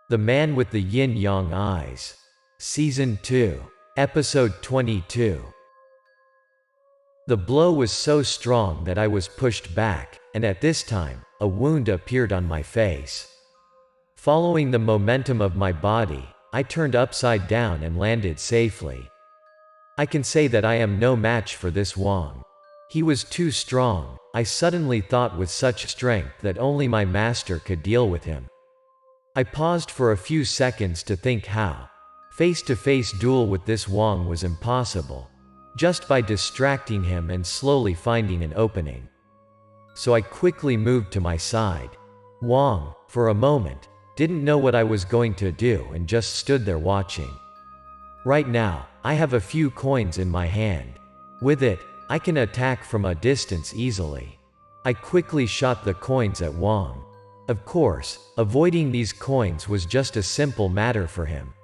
The Man with the Yin-Yang Eyes. Season 2. Episode 22. The blow was so strong that I was pushed back, and at this time, a wound appeared on my face. Following the momentum of my body, I turned upside down and landed safely. I can say that I am no match for this Wong. He was too strong. I suddenly thought with such strength that only my master could deal with him. I paused for a few seconds to think how. Face-to-face duel with this Wong was impossible. Just by distracting him and slowly finding an opening. So I quickly moved to my side. Wong, for a moment, didn't know what I was going to do and just stood there watching. Right now, I have a few coins in my hand. With it, I can attack from a distance easily. I quickly shot the coins at Wong. Of course, avoiding these coins was just a simple matter for him.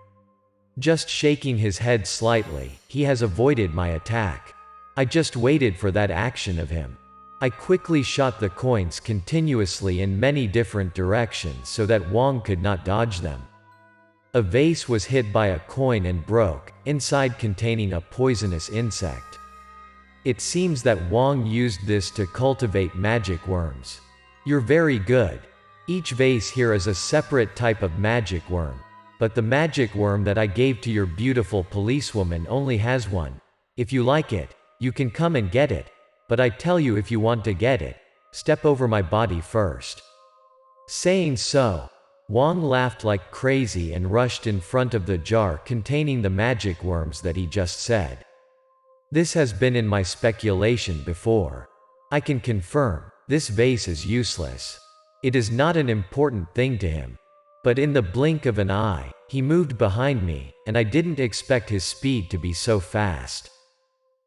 Just shaking his head slightly, he has avoided my attack. I just waited for that action of him. I quickly shot the coins continuously in many different directions so that Wong could not dodge them. A vase was hit by a coin and broke, inside containing a poisonous insect. It seems that Wong used this to cultivate magic worms. You're very good. Each vase here is a separate type of magic worm, but the magic worm that I gave to your beautiful policewoman only has one. If you like it, you can come and get it, but I tell you, if you want to get it, step over my body first. Saying so, Wong laughed like crazy and rushed in front of the jar containing the magic worms that he just said. This has been in my speculation before. I can confirm, this vase is useless. It is not an important thing to him. But in the blink of an eye, he moved behind me, and I didn't expect his speed to be so fast.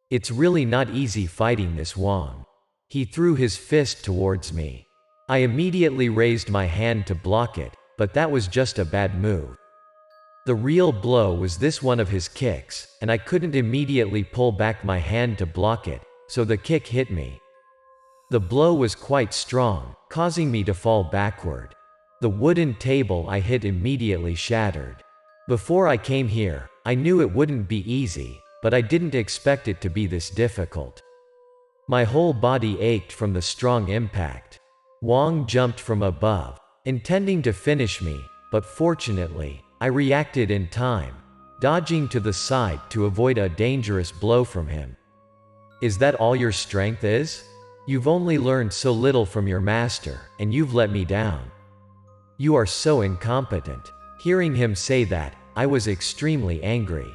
It's really not easy fighting this Wong. He threw his fist towards me. I immediately raised my hand to block it, but that was just a bad move. The real blow was this one of his kicks, and I couldn't immediately pull back my hand to block it, so the kick hit me. The blow was quite strong, causing me to fall backward. The wooden table I hit immediately shattered. Before I came here, I knew it wouldn't be easy, but I didn't expect it to be this difficult. My whole body ached from the strong impact. Wong jumped from above, intending to finish me, but fortunately, I reacted in time, dodging to the side to avoid a dangerous blow from him. Is that all your strength is? You've only learned so little from your master, and you've let me down. You are so incompetent. Hearing him say that, I was extremely angry.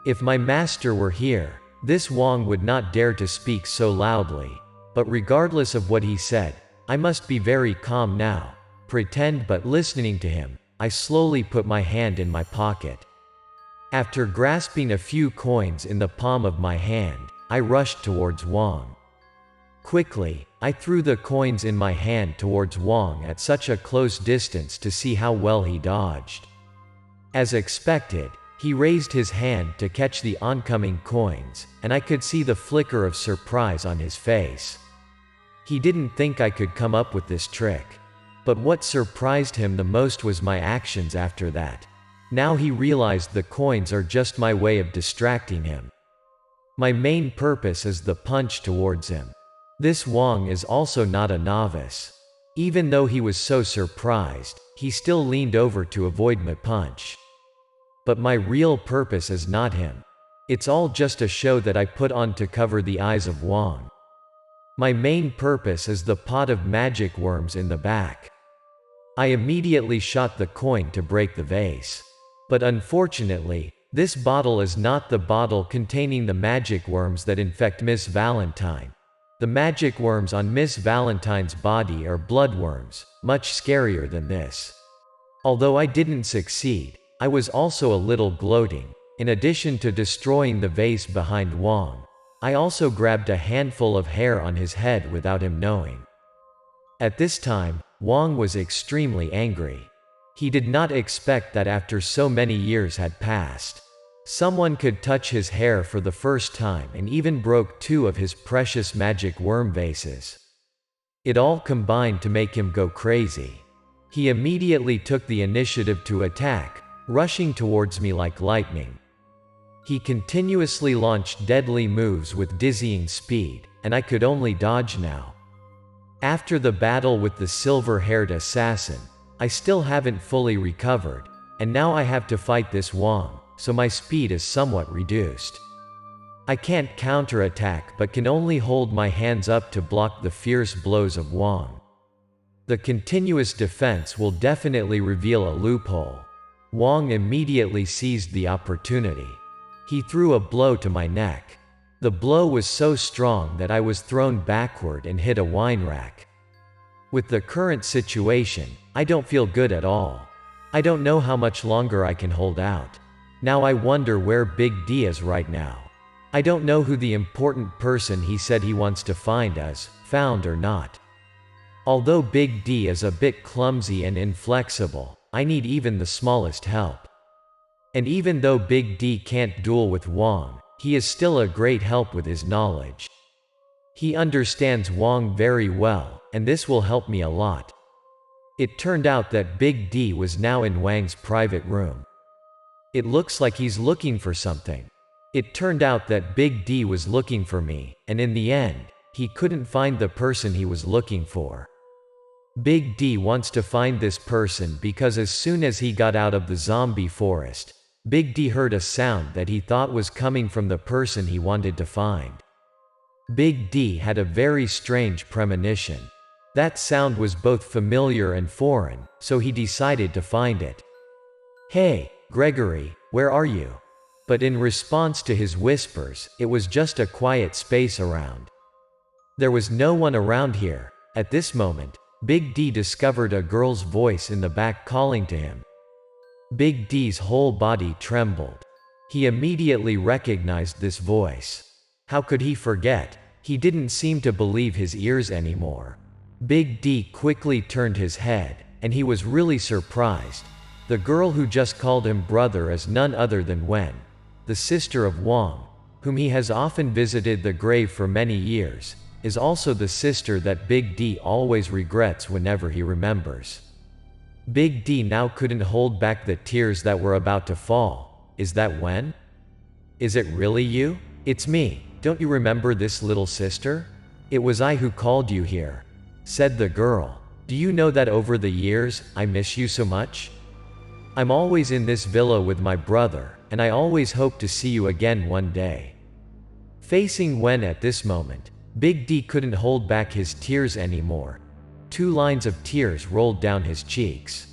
If my master were here, this Wong would not dare to speak so loudly. But regardless of what he said, I must be very calm now. Pretend but listening to him, I slowly put my hand in my pocket. After grasping a few coins in the palm of my hand, I rushed towards Wong. Quickly, I threw the coins in my hand towards Wong at such a close distance to see how well he dodged. As expected, he raised his hand to catch the oncoming coins, and I could see the flicker of surprise on his face. He didn't think I could come up with this trick. But what surprised him the most was my actions after that. Now he realized the coins are just my way of distracting him. My main purpose is the punch towards him. This Wong is also not a novice. Even though he was so surprised, he still leaned over to avoid my punch. But my real purpose is not him. It's all just a show that I put on to cover the eyes of Wong. My main purpose is the pot of magic worms in the back. I immediately shot the coin to break the vase. But unfortunately, this bottle is not the bottle containing the magic worms that infect Miss Valentine. The magic worms on Miss Valentine's body are bloodworms, much scarier than this. Although I didn't succeed, I was also a little gloating. In addition to destroying the vase behind Wong, I also grabbed a handful of hair on his head without him knowing. At this time, Wong was extremely angry. He did not expect that after so many years had passed, someone could touch his hair for the first time and even broke 2 of his precious magic worm vases. It all combined to make him go crazy. He immediately took the initiative to attack, rushing towards me like lightning. He continuously launched deadly moves with dizzying speed, and I could only dodge now. After the battle with the silver-haired assassin, I still haven't fully recovered, and now I have to fight this Wang, so my speed is somewhat reduced. I can't counterattack but can only hold my hands up to block the fierce blows of Wang. The continuous defense will definitely reveal a loophole. Wang immediately seized the opportunity. He threw a blow to my neck. The blow was so strong that I was thrown backward and hit a wine rack. With the current situation, I don't feel good at all. I don't know how much longer I can hold out. Now I wonder where Big D is right now. I don't know who the important person he said he wants to find is, found or not. Although Big D is a bit clumsy and inflexible, I need even the smallest help. And even though Big D can't duel with Wang, he is still a great help with his knowledge. He understands Wang very well, and this will help me a lot. It turned out that Big D was now in Wang's private room. It looks like he's looking for something. It turned out that Big D was looking for me, and in the end, he couldn't find the person he was looking for. Big D wants to find this person because as soon as he got out of the zombie forest, Big D heard a sound that he thought was coming from the person he wanted to find. Big D had a very strange premonition. That sound was both familiar and foreign, so he decided to find it. "Hey, Gregory, where are you?" But in response to his whispers, it was just a quiet space around. There was no one around here. At this moment, Big D discovered a girl's voice in the back calling to him. Big D's whole body trembled. He immediately recognized this voice. How could he forget? He didn't seem to believe his ears anymore. Big D quickly turned his head, and he was really surprised. The girl who just called him brother is none other than Wen, the sister of Wang, whom he has often visited the grave for many years, is also the sister that Big D always regrets whenever he remembers. Big D now couldn't hold back the tears that were about to fall. "Is that Wen? Is it really you? It's me. Don't you remember this little sister? It was I who called you here," said the girl. "Do you know that over the years, I miss you so much? I'm always in this villa with my brother, and I always hope to see you again one day." Facing Wen at this moment, Big D couldn't hold back his tears anymore. 2 lines of tears rolled down his cheeks.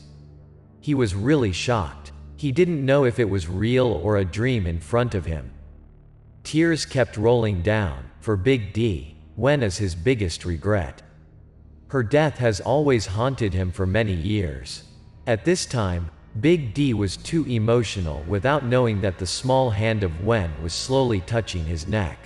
He was really shocked. He didn't know if it was real or a dream in front of him. Tears kept rolling down. For Big D, Wen is his biggest regret. Her death has always haunted him for many years. At this time, Big D was too emotional without knowing that the small hand of Wen was slowly touching his neck.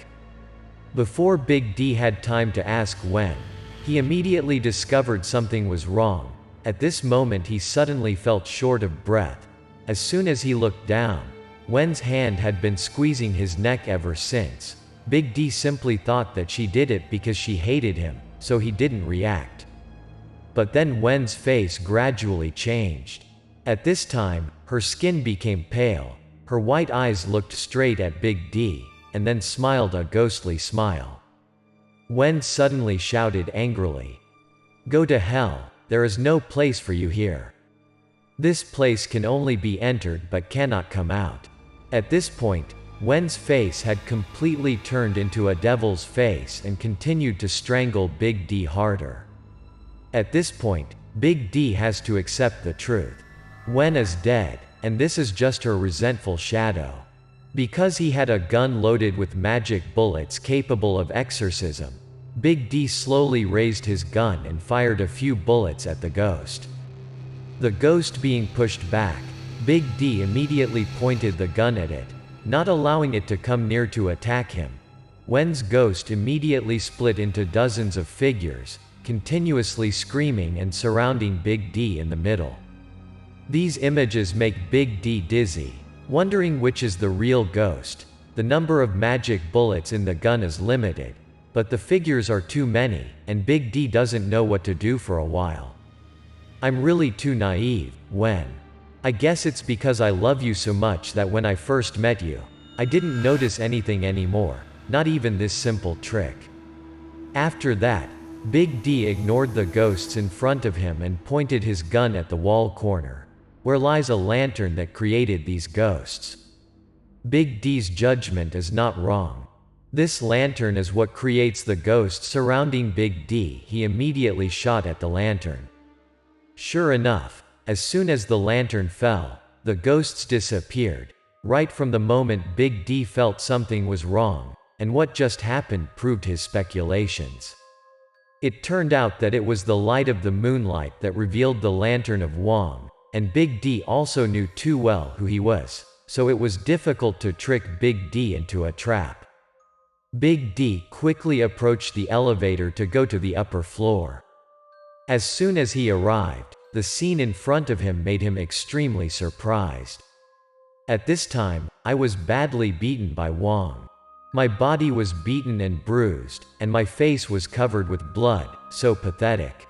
Before Big D had time to ask Wen, he immediately discovered something was wrong. At this moment he suddenly felt short of breath. As soon as he looked down, Wen's hand had been squeezing his neck ever since. Big D simply thought that she did it because she hated him, so he didn't react. But then Wen's face gradually changed. At this time, her skin became pale, her white eyes looked straight at Big D, and then smiled a ghostly smile. Wen suddenly shouted angrily, "Go to hell, there is no place for you here. This place can only be entered but cannot come out." At this point, Wen's face had completely turned into a devil's face and continued to strangle Big D harder. At this point, Big D has to accept the truth. Wen is dead, and this is just her resentful shadow. Because he had a gun loaded with magic bullets capable of exorcism, Big D slowly raised his gun and fired a few bullets at the ghost. The ghost being pushed back, Big D immediately pointed the gun at it, not allowing it to come near to attack him. Wen's ghost immediately split into dozens of figures, continuously screaming and surrounding Big D in the middle. These images make Big D dizzy, wondering which is the real ghost. The number of magic bullets in the gun is limited, but the figures are too many, and Big D doesn't know what to do for a while. I'm really too naive, Wen. I guess it's because I love you so much that when I first met you, I didn't notice anything anymore, not even this simple trick. After that, Big D ignored the ghosts in front of him and pointed his gun at the wall corner, where lies a lantern that created these ghosts. Big D's judgment is not wrong. This lantern is what creates the ghosts surrounding Big D. He immediately shot at the lantern. Sure enough, as soon as the lantern fell, the ghosts disappeared, right from the moment Big D felt something was wrong, and what just happened proved his speculations. It turned out that it was the light of the moonlight that revealed the lantern of Wong, and Big D also knew too well who he was, so it was difficult to trick Big D into a trap. Big D quickly approached the elevator to go to the upper floor. As soon as he arrived, the scene in front of him made him extremely surprised. At this time, I was badly beaten by Wong. My body was beaten and bruised, and my face was covered with blood, so pathetic.